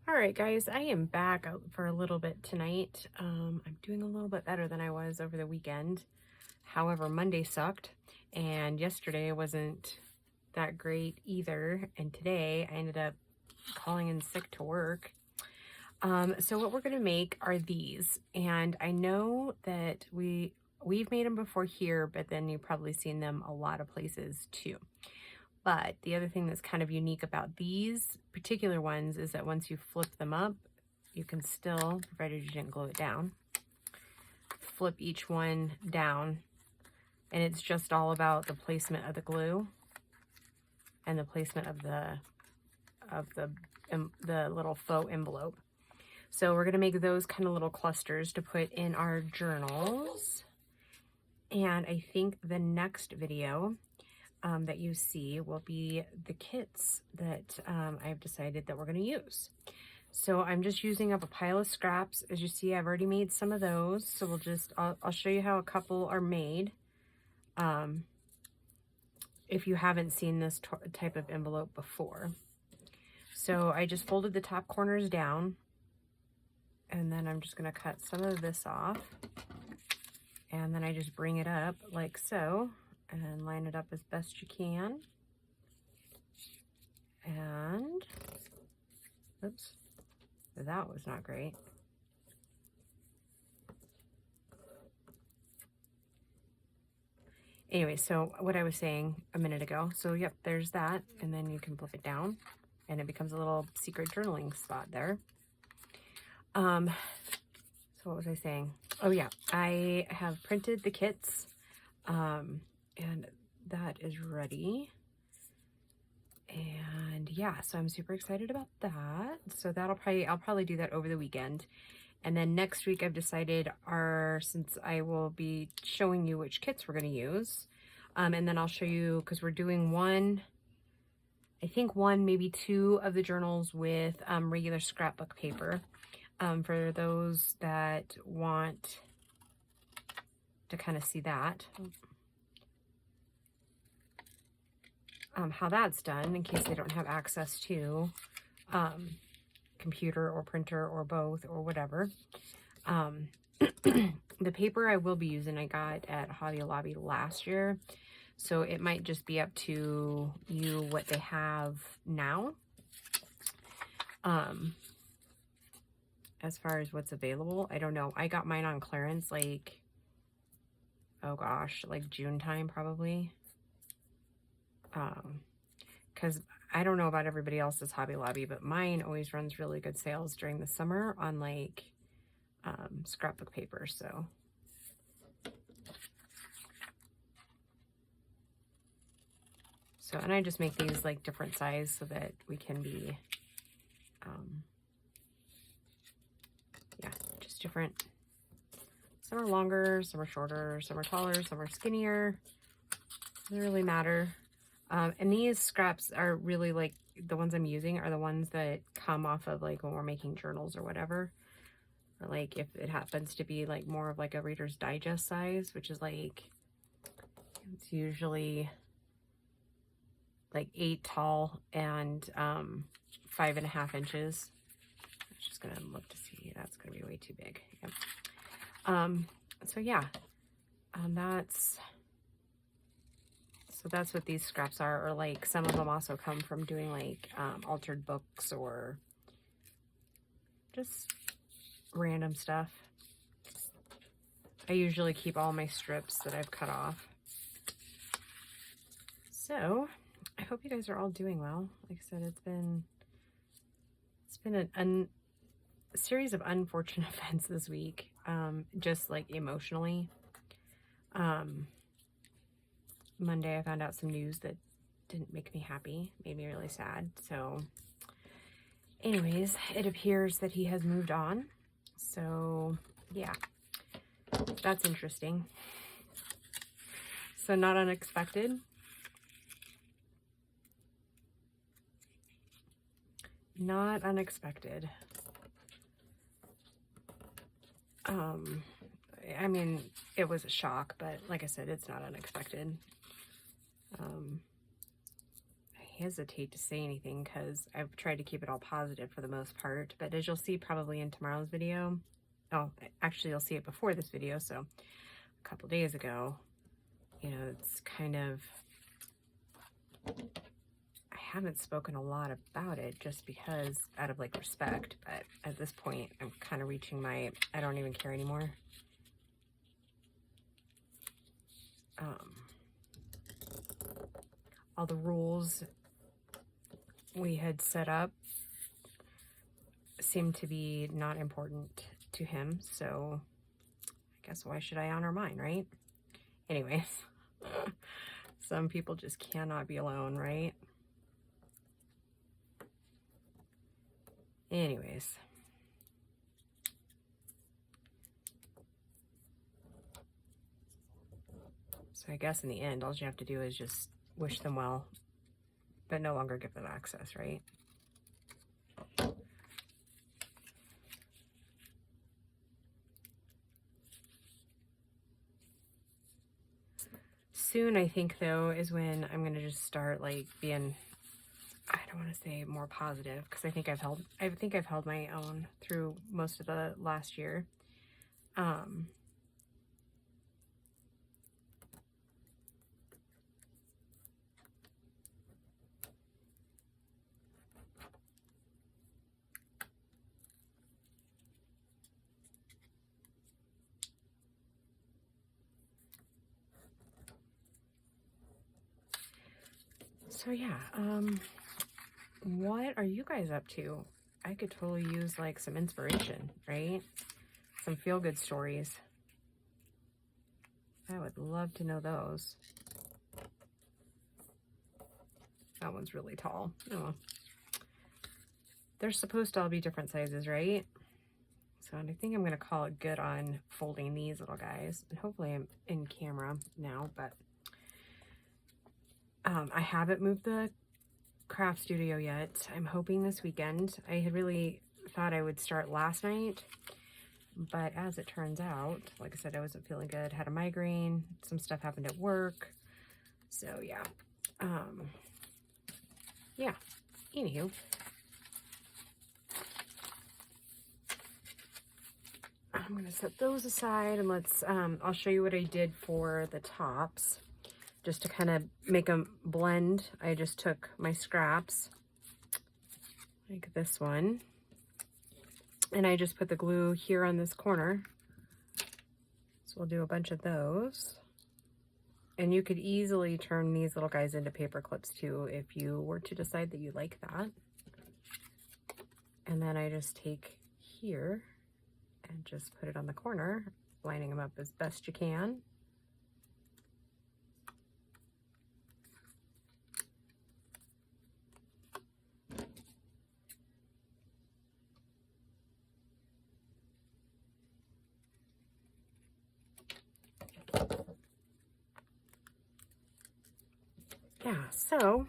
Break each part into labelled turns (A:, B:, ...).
A: All right, guys, I am back out for a little bit tonight. I'm doing a little bit better than I was over the weekend. However, Monday sucked, and yesterday wasn't that great either. And today I ended up calling in sick to work. So what we're going to make are these. And I know that we've made them before here, but then you've probably seen them a lot of places too. But the other thing that's kind of unique about these particular ones is that once you flip them up, you can still, provided you didn't glue it down, flip each one down, and it's just all about the placement of the glue and the placement of the little faux envelope. So we're gonna make those kind of little clusters to put in our journals. And I think the next video that you see will be the kits that I've decided that we're going to use. So I'm just using up a pile of scraps. As you see, I've already made some of those. So I'll show you how a couple are made. If you haven't seen this type of envelope before. So I just folded the top corners down, and then I'm just going to cut some of this off. And then I just bring it up like so. And line it up as best you can. And, oops, that was not great. Anyway, so what I was saying a minute ago, so yep, there's that. And then you can flip it down and it becomes a little secret journaling spot there. So what was I saying? Oh yeah, I have printed the kits. And that is ready. And yeah, so I'm super excited about that. So I'll probably do that over the weekend. And then next week I've decided since I will be showing you which kits we're going to use. And then I'll show you, because we're doing one, maybe two of the journals with regular scrapbook paper. For those that want to kind of see that. How that's done in case they don't have access to computer or printer or both or whatever. The paper I will be using I got at Hobby Lobby last year, so it might just be up to you what they have now as far as what's available. I don't know. I got mine on clearance like, oh gosh, like June time probably. Because I don't know about everybody else's Hobby Lobby, but mine always runs really good sales during the summer on like scrapbook paper. So and I just make these like different size so that we can be yeah, just different. Some are longer, some are shorter, some are taller, some are skinnier. Doesn't really matter. And these scraps are really like, the ones I'm using are the ones that come off of like when we're making journals or whatever. Or like if it happens to be like more of like a Reader's Digest size, which is like, it's usually like 8 tall and 5.5 inches. I'm just gonna look to see, that's gonna be way too big. Yep. So yeah, that's what these scraps are, or like some of them also come from doing like altered books or just random stuff. I usually keep all my strips that I've cut off. So I hope you guys are all doing well. Like I said, it's been a series of unfortunate events this week, just like emotionally. Monday I found out some news that didn't make me happy, made me really sad. So anyways, it appears that he has moved on. So yeah, that's interesting. So not unexpected. Not unexpected. I mean, it was a shock, but like I said, it's not unexpected. hesitate to say anything because I've tried to keep it all positive for the most part. But as you'll see probably in tomorrow's video, oh, actually you'll see it before this video, so a couple days ago, you know, it's kind of, I haven't spoken a lot about it just because out of like respect, but at this point I'm kind of reaching my, I don't even care anymore. All the rules we had set up seem to be not important to him, so I guess why should I honor mine, right? Anyways, some people just cannot be alone, right? Anyways. So I guess in the end, all you have to do is just wish them well, but no longer give them access, right? Soon, I think, though, is when I'm going to just start, like, being, I don't want to say more positive, because I think I've held my own through most of the last year. So yeah, what are you guys up to? I could totally use like some inspiration, right? Some feel-good stories. I would love to know those. That one's really tall. Oh. They're supposed to all be different sizes, right? So I think I'm going to call it good on folding these little guys. And hopefully I'm in camera now, but I haven't moved the craft studio yet. I'm hoping this weekend. I had really thought I would start last night, but as it turns out, like I said, I wasn't feeling good, had a migraine, some stuff happened at work. So yeah. Yeah. Anywho. I'm going to set those aside and let's, I'll show you what I did for the tops. Just to kind of make them blend, I just took my scraps, like this one, and I just put the glue here on this corner. So we'll do a bunch of those. And you could easily turn these little guys into paper clips too, if you were to decide that you like that. And then I just take here and just put it on the corner, lining them up as best you can. Yeah, so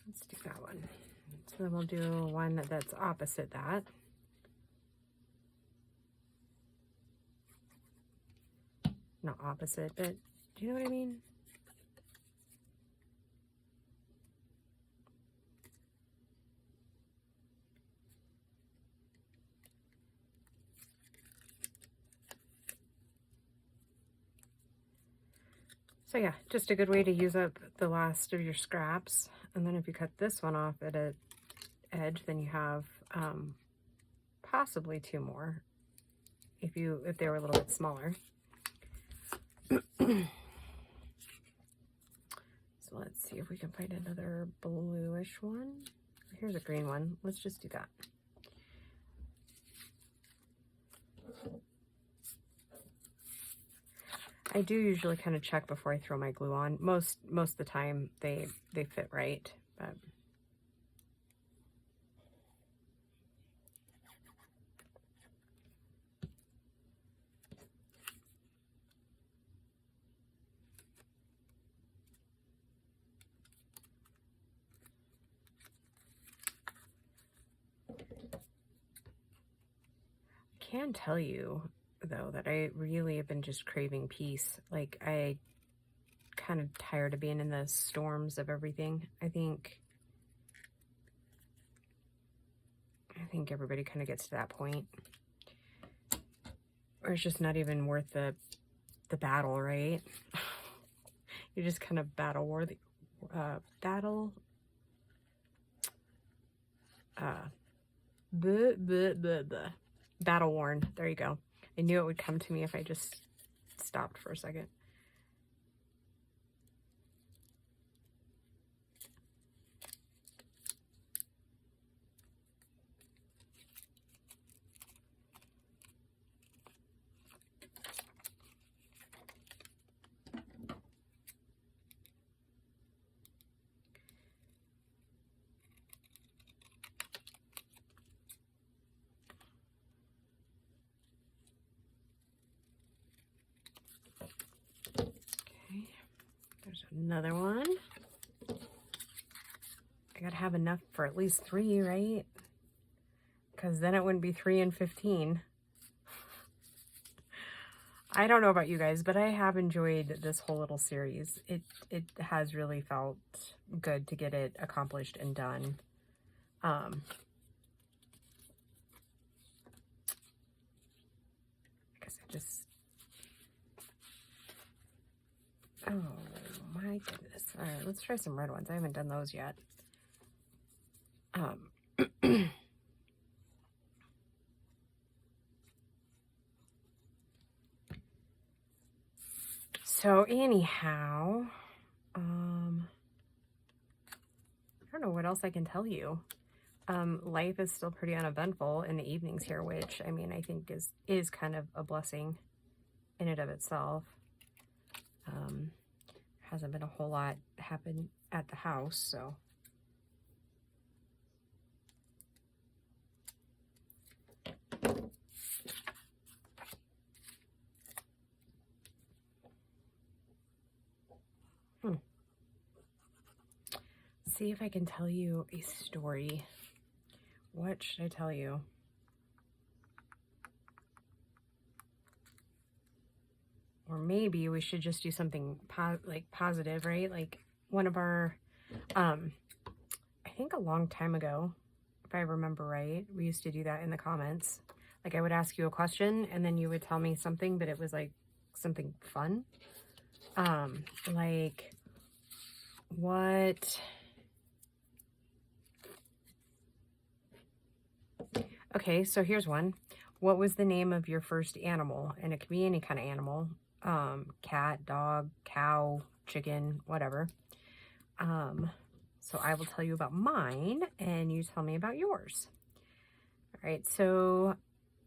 A: let's do that one. So then we'll do one that's opposite that. Not opposite, but do you know what I mean? So yeah, just a good way to use up the last of your scraps. And then if you cut this one off at an edge, then you have possibly two more if they were a little bit smaller. So let's see if we can find another bluish one. Here's a green one. Let's just do that. I do usually kind of check before I throw my glue on. Most of the time they fit right, but I can tell you though that I really have been just craving peace. Like I kind of tired of being in the storms of everything. I think everybody kind of gets to that point where it's just not even worth the battle, right? You just kind of battle worn. There you go. I knew it would come to me if I just stopped for a second. There's another one. I gotta have enough for at least 3, right? Because then it wouldn't be 3 and 15. I don't know about you guys, but I have enjoyed this whole little series. It has really felt good to get it accomplished and done. I guess I just... Oh my goodness. All right, let's try some red ones. I haven't done those yet. So anyhow, I don't know what else I can tell you. Life is still pretty uneventful in the evenings here, which I mean, I think is kind of a blessing in and of itself. Hasn't been a whole lot happen at the house, so. See if I can tell you a story. What should I tell you? Or maybe we should just do something positive, right? Like one of our, I think a long time ago, if I remember right, we used to do that in the comments. Like I would ask you a question and then you would tell me something, but it was like something fun. Like what... Okay, so here's one. What was the name of your first animal? And it could be any kind of animal. Cat, dog, cow, chicken, whatever. So I will tell you about mine and you tell me about yours. All right, so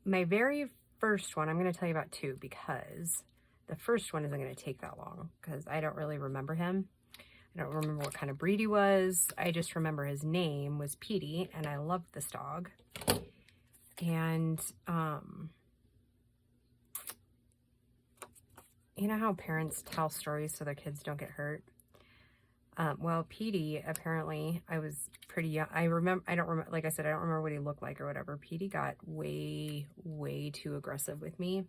A: my very first one, I'm going to tell you about 2 because the first one isn't going to take that long because I don't really remember him. I don't remember what kind of breed he was. I just remember his name was Petey and I loved this dog. And, you know how parents tell stories so their kids don't get hurt? Well, Petey, apparently, I was pretty young. I don't remember, like I said, I don't remember what he looked like or whatever. Petey got way, way too aggressive with me.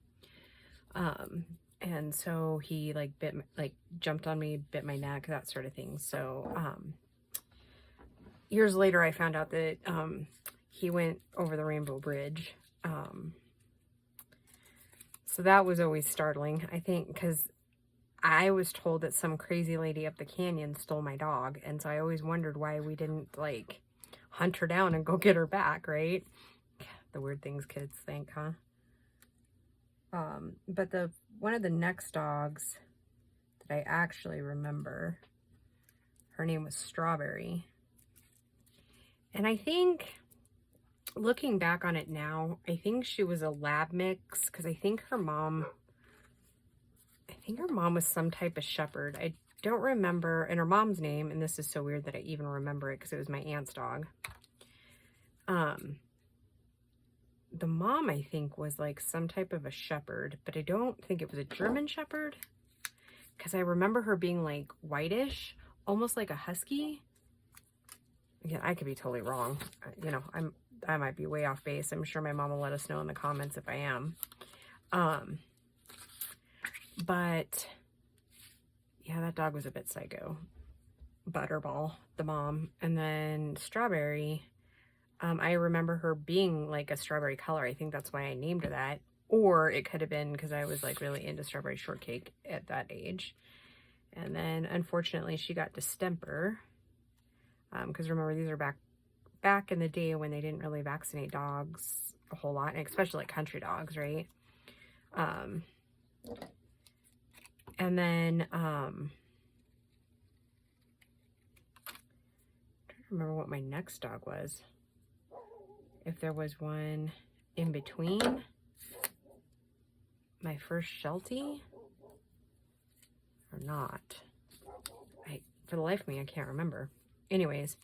A: And so he jumped on me, bit my neck, that sort of thing. So, years later, I found out that, he went over the Rainbow Bridge. So that was always startling, I think, because I was told that some crazy lady up the canyon stole my dog. And so I always wondered why we didn't, like, hunt her down and go get her back, right? The weird things kids think, huh? But one of the next dogs that I actually remember, her name was Strawberry. And I think... looking back on it now, I think she was a lab mix because I think her mom was some type of shepherd. I don't remember, and her mom's name, and this is so weird that I even remember it because it was my aunt's dog. The mom, I think, was like some type of a shepherd, but I don't think it was a German shepherd because I remember her being like whitish, almost like a husky. Again, I could be totally wrong. You know, I might be way off base. I'm sure my mom will let us know in the comments if I am. But yeah, that dog was a bit psycho. Butterball, the mom. And then Strawberry, I remember her being like a strawberry color. I think that's why I named her that. Or it could have been because I was like really into strawberry shortcake at that age. And then unfortunately she got distemper. Because remember, these are back in the day when they didn't really vaccinate dogs a whole lot, and especially like country dogs, right? And then trying to remember what my next dog was. If there was one in between my first Sheltie or not. For the life of me, I can't remember. Anyways,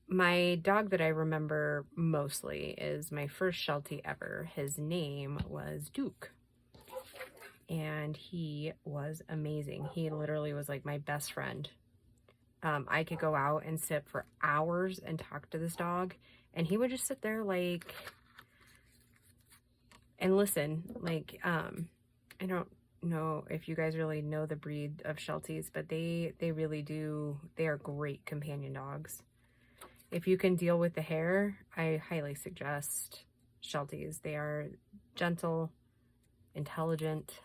A: my dog that I remember mostly is my first Sheltie ever. His name was Duke. And he was amazing. He literally was like my best friend. I could go out and sit for hours and talk to this dog, and he would just sit there like and listen. Like, I don't know if you guys really know the breed of Shelties, but they really do. They are great companion dogs. If you can deal with the hair, I highly suggest Shelties. They are gentle, intelligent.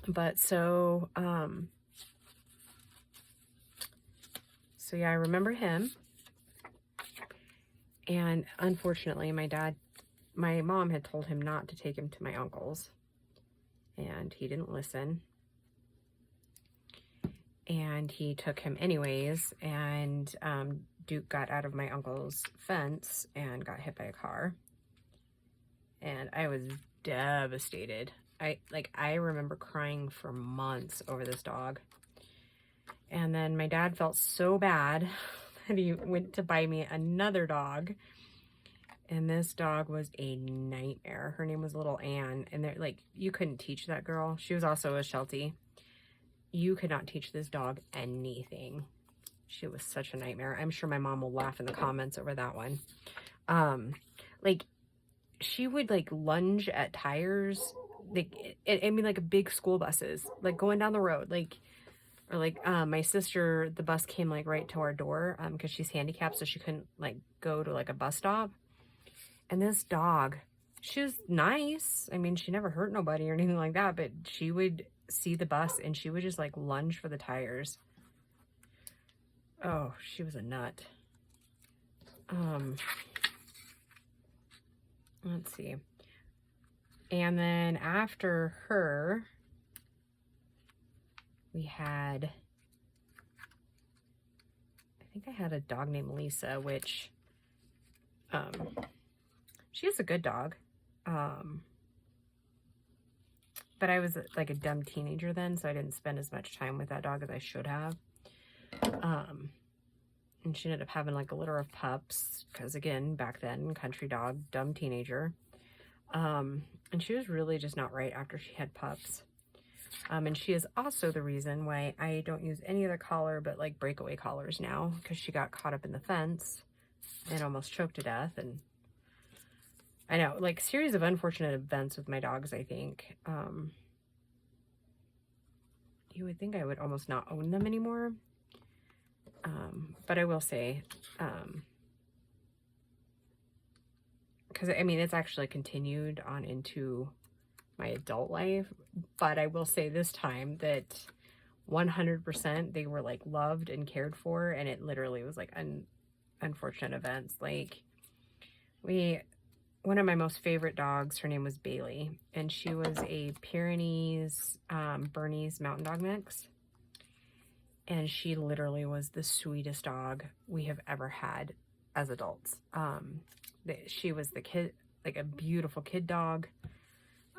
A: But so yeah, I remember him. And unfortunately, my mom had told him not to take him to my uncle's, and he didn't listen. And he took him anyways, and Duke got out of my uncle's fence and got hit by a car. And I was devastated. I remember crying for months over this dog. And then my dad felt so bad that he went to buy me another dog. And this dog was a nightmare. Her name was Little Ann. And they're like, you couldn't teach that girl. She was also a Sheltie. You could not teach this dog anything. She was such a nightmare. I'm sure my mom will laugh in the comments over that one. Like, she would like lunge at tires. Like, I mean, like big school buses, like going down the road, like, or like, my sister, the bus came like right to our door, because she's handicapped, so she couldn't like go to like a bus stop. And this dog, she was nice. I mean, she never hurt nobody or anything like that, but she would see the bus and she would just like lunge for the tires. Oh, she was a nut. Let's see. And then after her, we had, I think I had a dog named Lisa, which, she's a good dog. But I was like a dumb teenager then, so I didn't spend as much time with that dog as I should have. And she ended up having like a litter of pups, because again, back then, country dog, dumb teenager. And she was really just not right after she had pups. And she is also the reason why I don't use any other collar but like breakaway collars now, because she got caught up in the fence and almost choked to death. And I know, like, series of unfortunate events with my dogs, I think. You would think I would almost not own them anymore. But I will say, because I mean, it's actually continued on into my adult life, but I will say this time that 100% they were like loved and cared for, and it literally was like unfortunate events. Like, one of my most favorite dogs, her name was Bailey, and she was a Pyrenees Bernese mountain dog mix. And she literally was the sweetest dog we have ever had as adults. She was the kid, like a beautiful kid dog.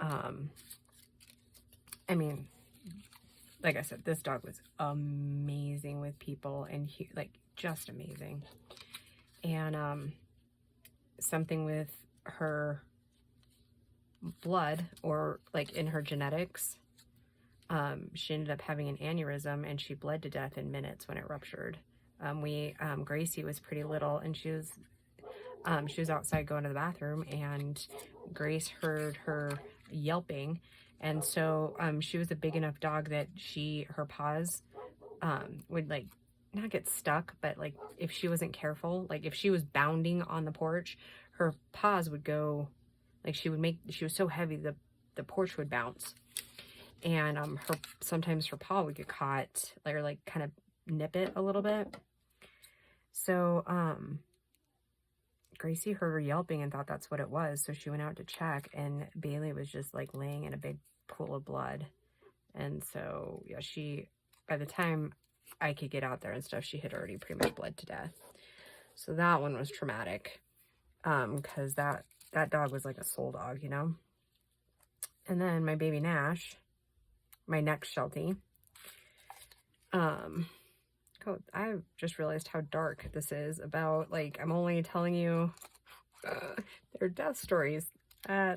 A: I mean, like I said, this dog was amazing with people, and like just amazing. And something with her blood, or like in her genetics, she ended up having an aneurysm, and she bled to death in minutes when it ruptured. Gracie was pretty little, and she was outside going to the bathroom, and Grace heard her yelping, And so she was a big enough dog that her paws would like not get stuck, but like if she wasn't careful, like if she was bounding on the porch, her paws would go, like she was so heavy the porch would bounce. And sometimes her paw would get caught, or like kind of nip it a little bit. So Gracie heard her yelping and thought that's what it was, so she went out to check, and Bailey was just like laying in a big pool of blood. And so yeah, by the time I could get out there and stuff, she had already pretty much bled to death. So that one was traumatic, because that dog was like a soul dog, you know. And then my baby Nash, my next Sheltie, I just realized how dark this is. About, like, I'm only telling you their death stories. Yeah.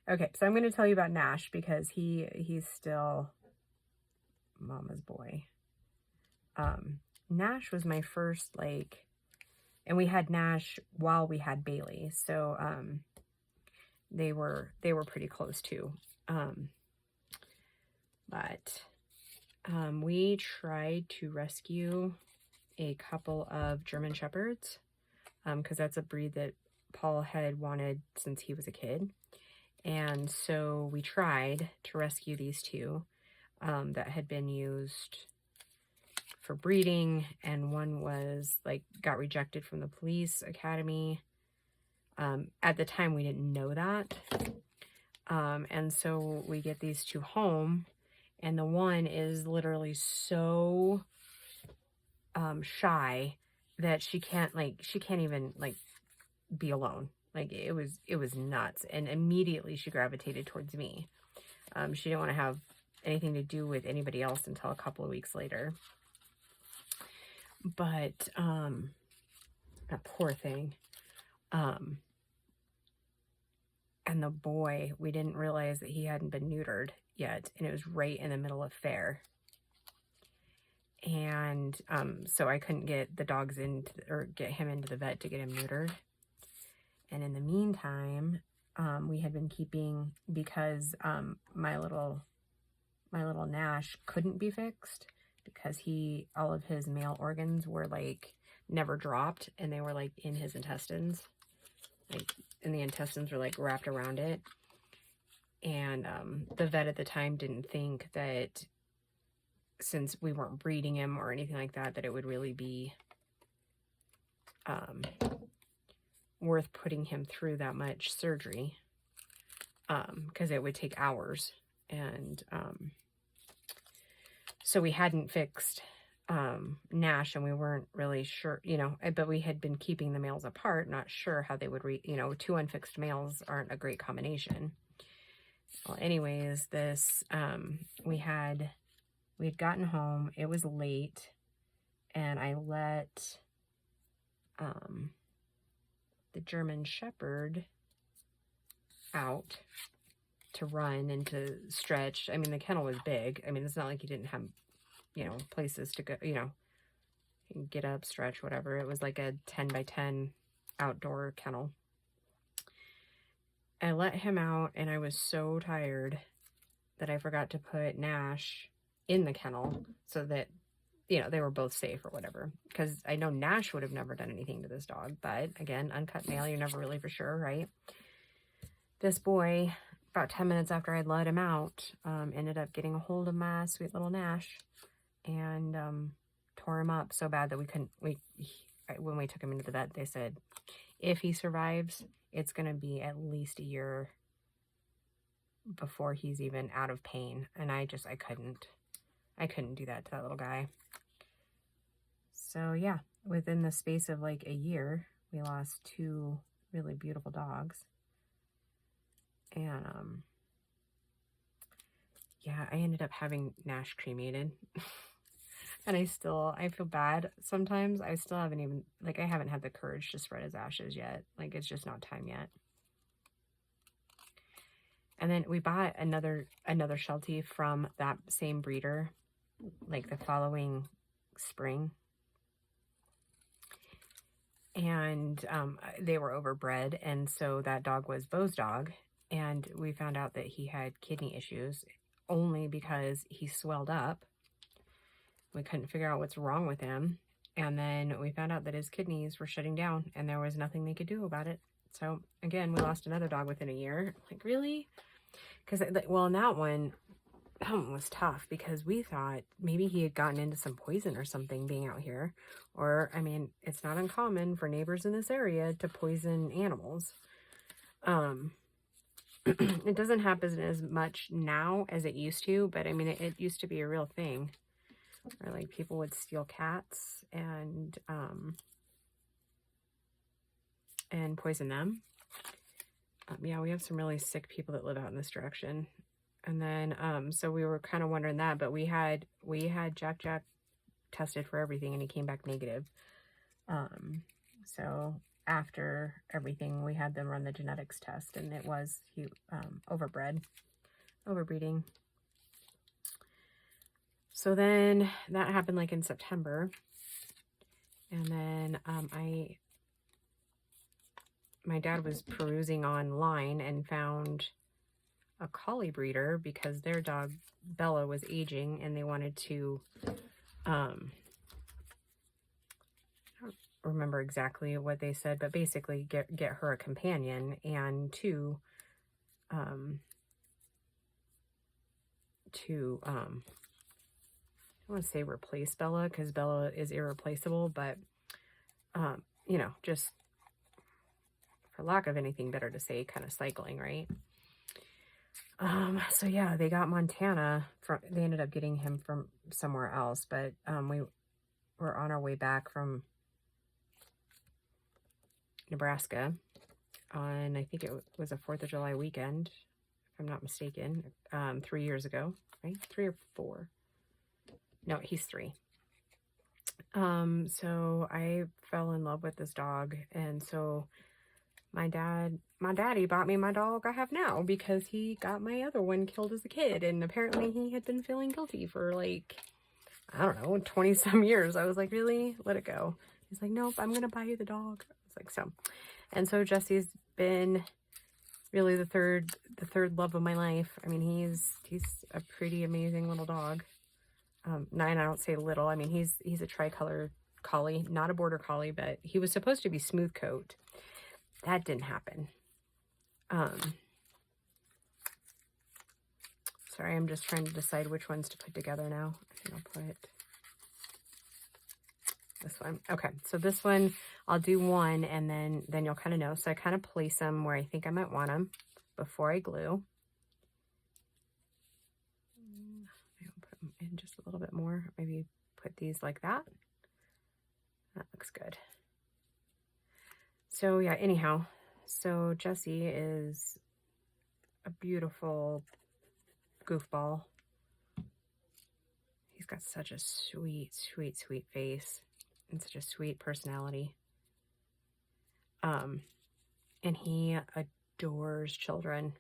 A: Okay, so I'm going to tell you about Nash because he's still mama's boy. Nash was my first, like, and we had Nash while we had Bailey, so they were pretty close too. But we tried to rescue a couple of German Shepherds, because that's a breed that Paul had wanted since he was a kid. And so we tried to rescue these two that had been used for breeding, and one was like got rejected from the police academy. At the time we didn't know that. And so we get these two home, and the one is literally so shy that she can't even like be alone. Like it was nuts. And immediately she gravitated towards me. She didn't want to have anything to do with anybody else until a couple of weeks later. But that poor thing. And the boy, we didn't realize that he hadn't been neutered yet, and it was right in the middle of fair. And so I couldn't get the dogs get him into the vet to get him neutered. And in the meantime, we had been keeping, because my little Nash couldn't be fixed because all of his male organs were like never dropped, and they were like in his intestines, and the intestines were like wrapped around it. And the vet at the time didn't think that, since we weren't breeding him or anything like that, that it would really be worth putting him through that much surgery, because it would take hours. And so we hadn't fixed Nash, and we weren't really sure, you know, but we had been keeping the males apart, not sure how they would two unfixed males aren't a great combination. Well, anyways, this we had gotten home, it was late, and I let the German Shepherd out to run and to stretch. I mean, the kennel was big. I mean, it's not like you didn't have, you know, places to go, you know, get up, stretch, whatever. It was like a 10 by 10 outdoor kennel. I let him out, and I was so tired that I forgot to put Nash in the kennel so that, you know, they were both safe or whatever. Because I know Nash would have never done anything to this dog, but again, uncut male, you're never really for sure, right? This boy, about 10 minutes after I'd let him out, ended up getting a hold of my sweet little Nash and tore him up so bad that when we took him into the vet, they said, if he survives, it's going to be at least a year before he's even out of pain. And I couldn't do that to that little guy. So yeah, within the space of like a year, we lost two really beautiful dogs. And yeah, I ended up having Nash cremated. And I feel bad sometimes. I still haven't even, like, I haven't had the courage to spread his ashes yet. Like, it's just not time yet. And then we bought another Sheltie from that same breeder, like the following spring. And they were overbred, and so that dog was Beau's dog. and we found out that he had kidney issues only because he swelled up. We couldn't figure out what's wrong with him. And then we found out that his kidneys were shutting down and there was nothing they could do about it. So again, we lost another dog within a year. Like, really? Because, well, in that one was tough because we thought maybe he had gotten into some poison or something being out here. Or, I mean, it's not uncommon for neighbors in this area to poison animals. It doesn't happen as much now as it used to, but I mean, it used to be a real thing. Or like people would steal cats and poison them. Yeah, we have some really sick people that live out in this direction. And then, so we were kind of wondering that, but we had Jack tested for everything and he came back negative. So after everything, we had them run the genetics test and it was, he, overbreeding. So then that happened like in September. And then, my dad was perusing online and found a collie breeder because their dog Bella was aging and they wanted to, I don't remember exactly what they said, but basically get her a companion and to I want to say replace Bella because Bella is irreplaceable, but you know, just for lack of anything better to say, kind of cycling, right? So yeah, they got Montana they ended up getting him from somewhere else, but we were on our way back from Nebraska on, I think it was a 4th of July weekend, if I'm not mistaken, 3 years ago, right? 3 or 4. No, he's 3. So I fell in love with this dog, and so my daddy bought me my dog I have now because he got my other one killed as a kid, and apparently he had been feeling guilty for like, I don't know, 20 some years. I was like, really? Let it go. He's like, nope, I'm gonna buy you the dog. I was like, so. And so Jesse's been really the third love of my life. I mean, he's a pretty amazing little dog. And I don't say little, I mean, he's a tricolor collie, not a border collie, but he was supposed to be smooth coat. That didn't happen. Sorry, I'm just trying to decide which ones to put together now. I think I'll put this one. Okay, so this one, I'll do one and then you'll kind of know. So I kind of place them where I think I might want them before I glue. I'll put them in just a little bit more. Maybe put these like that. That looks good. So yeah, anyhow, so Jesse is a beautiful goofball. He's got such a sweet, sweet, sweet face and such a sweet personality. And he adores children.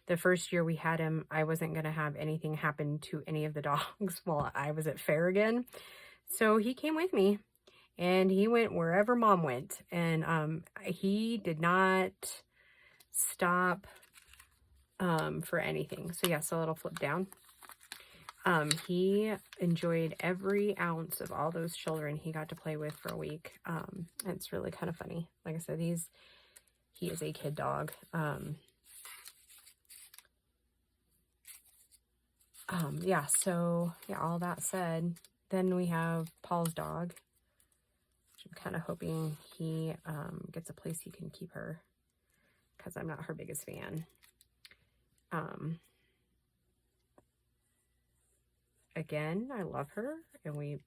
A: The first year we had him, I wasn't going to have anything happen to any of the dogs while I was at fair again. So he came with me. And he went wherever Mom went. And he did not stop for anything. So yeah, so it'll flip down. He enjoyed every ounce of all those children he got to play with for a week. It's really kind of funny. Like I said, he is a kid dog. Yeah, so yeah, all that said, then we have Paul's dog. I'm kind of hoping he gets a place he can keep her because I'm not her biggest fan. Again, I love her and we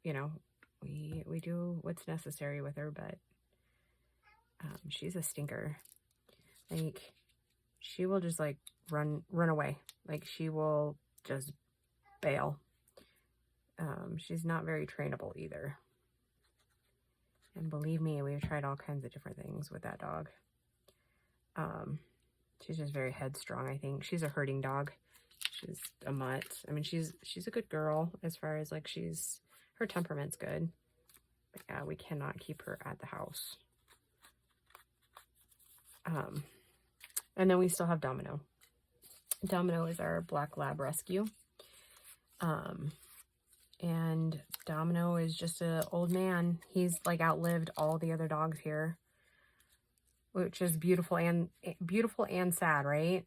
A: do what's necessary with her, but she's a stinker. Like, she will just like run away. Like, she will just bail. She's not very trainable either. And believe me, we've tried all kinds of different things with that dog. She's just very headstrong, I think. She's a herding dog. She's a mutt. I mean, she's a good girl as far as like her temperament's good. But yeah, we cannot keep her at the house. And then we still have Domino. Domino is our black lab rescue. And Domino is just an old man. He's like outlived all the other dogs here, which is beautiful and sad, right?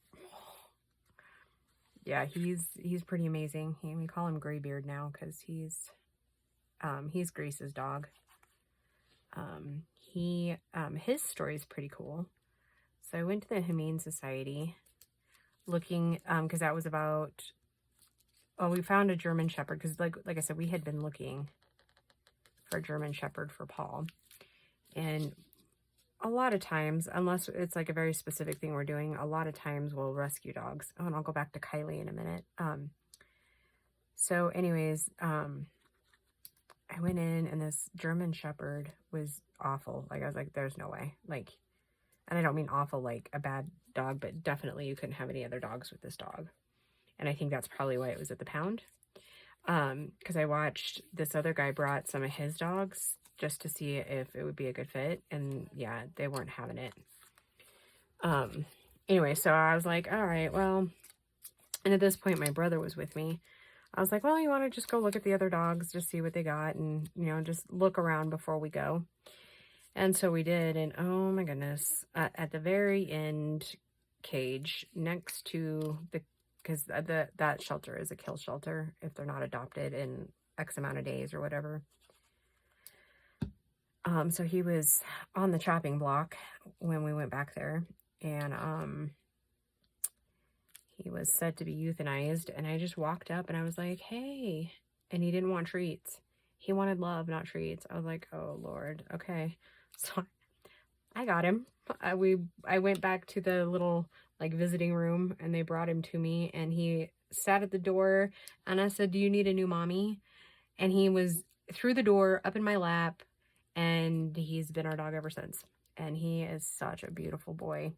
A: Yeah, he's pretty amazing. We call him Graybeard now because he's Grace's dog. His story is pretty cool. So I went to the Humane Society looking, because that was about, oh, we found a German Shepherd, because like I said, we had been looking for a German Shepherd for Paul. And a lot of times, unless it's like a very specific thing we're doing, a lot of times we'll rescue dogs. Oh, and I'll go back to Kylie in a minute. So anyways, I went in and this German Shepherd was awful. Like, I was like, there's no way. Like, and I don't mean awful like a bad dog, but definitely you couldn't have any other dogs with this dog. And I think that's probably why it was at the pound. Because I watched this other guy brought some of his dogs just to see if it would be a good fit. And yeah, they weren't having it. Anyway, so I was like, all right, well, and at this point, my brother was with me. I was like, well, you want to just go look at the other dogs, just see what they got, and, you know, just look around before we go. And so we did, and oh my goodness, at the very end cage next to the, because that shelter is a kill shelter if they're not adopted in X amount of days or whatever. So he was on the chopping block when we went back there, and he was said to be euthanized, and I just walked up and I was like, hey, and he didn't want treats. He wanted love, not treats. I was like, oh Lord, okay. So I got him. I went back to the little like visiting room and they brought him to me, and he sat at the door and I said, do you need a new mommy? And he was through the door up in my lap, and he's been our dog ever since. And he is such a beautiful boy.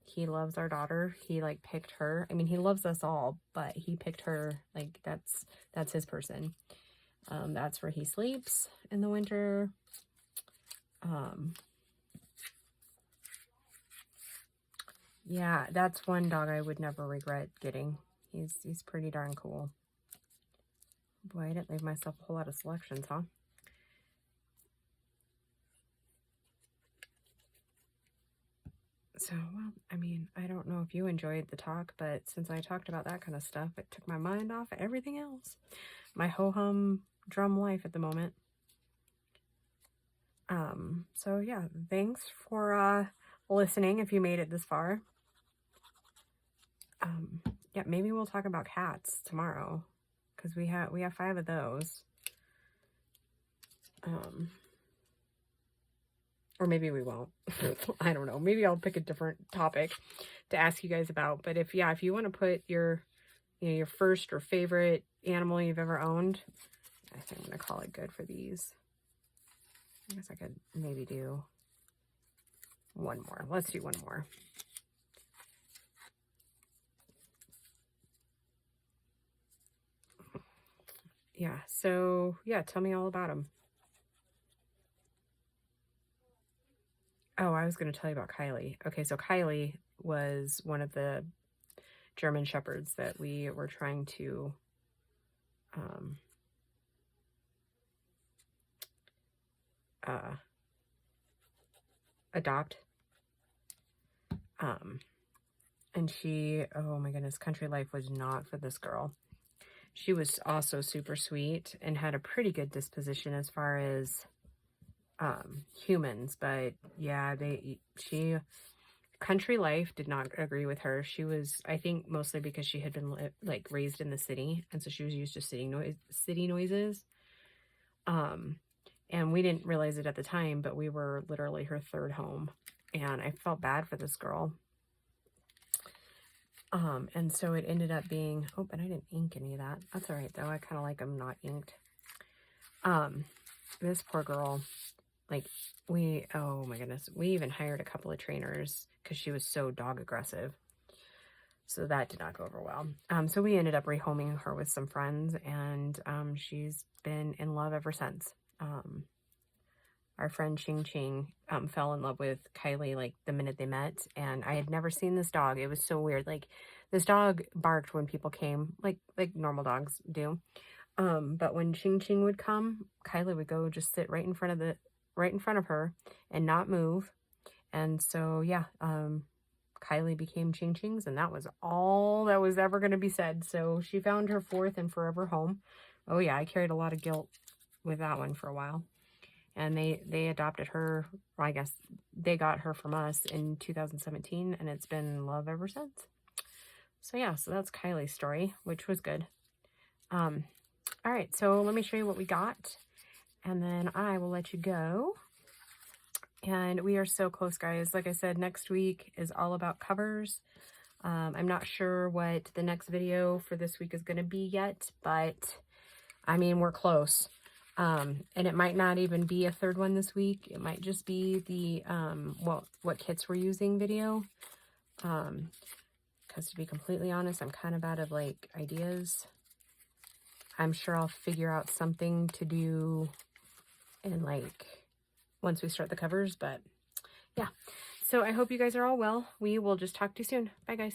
A: He loves our daughter. He like picked her. I mean, he loves us all, but he picked her. Like that's his person. That's where he sleeps in the winter. Yeah, that's one dog I would never regret getting. He's pretty darn cool. Boy, I didn't leave myself a whole lot of selections, huh? So, well, I mean, I don't know if you enjoyed the talk, but since I talked about that kind of stuff, it took my mind off of everything else. My ho-hum drum life at the moment. So yeah, thanks for listening if you made it this far. Yeah, maybe we'll talk about cats tomorrow, because we have 5 of those. Or maybe we won't. I don't know. Maybe I'll pick a different topic to ask you guys about. But if you want to put your first or favorite animal you've ever owned, I think I'm going to call it good for these. I guess I could maybe do one more. Let's do one more. Yeah, so yeah, tell me all about them. Oh, I was going to tell you about Kylie. Okay, so Kylie was one of the German Shepherds that we were trying to adopt. And she, oh my goodness, country life was not for this girl. She was also super sweet and had a pretty good disposition as far as humans, but yeah, country life did not agree with her. She was, I think, mostly because she had been like raised in the city, and so she was used to city noises. And we didn't realize it at the time, but we were literally her third home, and I felt bad for this girl. And so it ended up being, oh, and I didn't ink any of that. That's all right though. I kind of like them not inked. This poor girl, like oh my goodness, we even hired a couple of trainers because she was so dog aggressive. So that did not go over well. So we ended up rehoming her with some friends, and she's been in love ever since. our friend Ching Ching fell in love with Kylie like the minute they met, and I had never seen this dog. It was so weird. Like this dog barked when people came, like normal dogs do. But when Ching Ching would come, Kylie would go just sit right in front of her and not move. And so yeah, Kylie became Ching Ching's, and that was all that was ever going to be said. So she found her fourth and forever home. Oh yeah, I carried a lot of guilt with that one for a while. And they adopted her, well, I guess they got her from us in 2017, and it's been love ever since. So yeah, so that's Kylie's story, which was good. All right, so let me show you what we got, and then I will let you go. And we are so close, guys. Like I said, next week is all about covers. I'm not sure what the next video for this week is going to be yet, but I mean, we're close. And it might not even be a third one this week. It might just be the, what kits we're using video. Because to be completely honest, I'm kind of out of like ideas. I'm sure I'll figure out something to do in like once we start the covers, but yeah. So I hope you guys are all well. We will just talk to you soon. Bye guys.